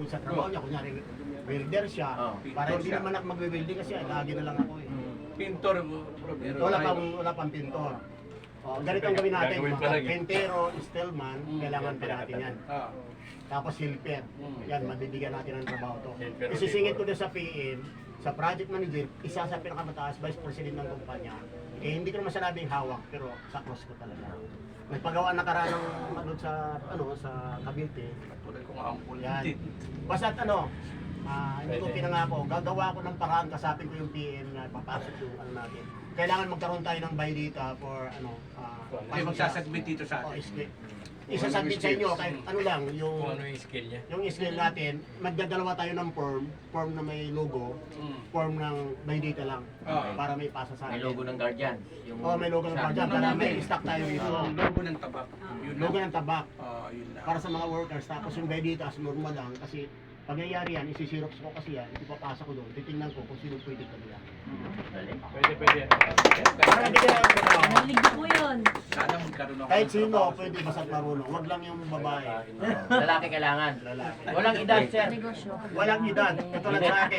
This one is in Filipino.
sa trabaho niya, kunyari welder siya, para hindi naman ako magwe-welding kasi lagi na lang ako eh. Pintor, Wala pang pintor. Ganito ang gawin natin, mga pentero, stillman, kailangan pa natin yan. Tapos helper, yan, mabibigyan natin ng trabaho to. Isisingit ko doon sa PM, sa project manager, isa sa pinakamataas, vice president ng kumpanya. Eh, hindi ko naman sinabing hawak, pero sa cross ko talaga. Nagpagawa na karaan ng sa Cavite. Yan. Basta hindi ko pinangako, gagawa ko ng paraan, kasapin ko yung PM na papasok yung natin. Kailangan magkaroon tayo ng buy data for magsasubmit dito sa atin. Isasubmit sa inyo kahit yung Kung ano yung skill niya. yung skill natin, magdadalawa tayo ng form na may logo, form ng buy data lang para may pasa sa atin. May logo ng Guardian. May logo ng Guardian para may stock tayo dito. Logo ng tabak. Logo ng tabak Yun na. para sa mga workers, tapos yung buy data as normal lang kasi pag nangyari yan, isi-xerox ko kasi yan, ipapasa ko doon, titingnan ko kung sino pwede talaga. Pwede. Para hindi ka lang Nalig po yun. Sana magkaroon ako. kahit sino pwede basta't marunong, wag lang yung babae. Lalaki kailangan. Lalaki. Walang edad, sir. Negosyo. Walang edad, katulad sa akin.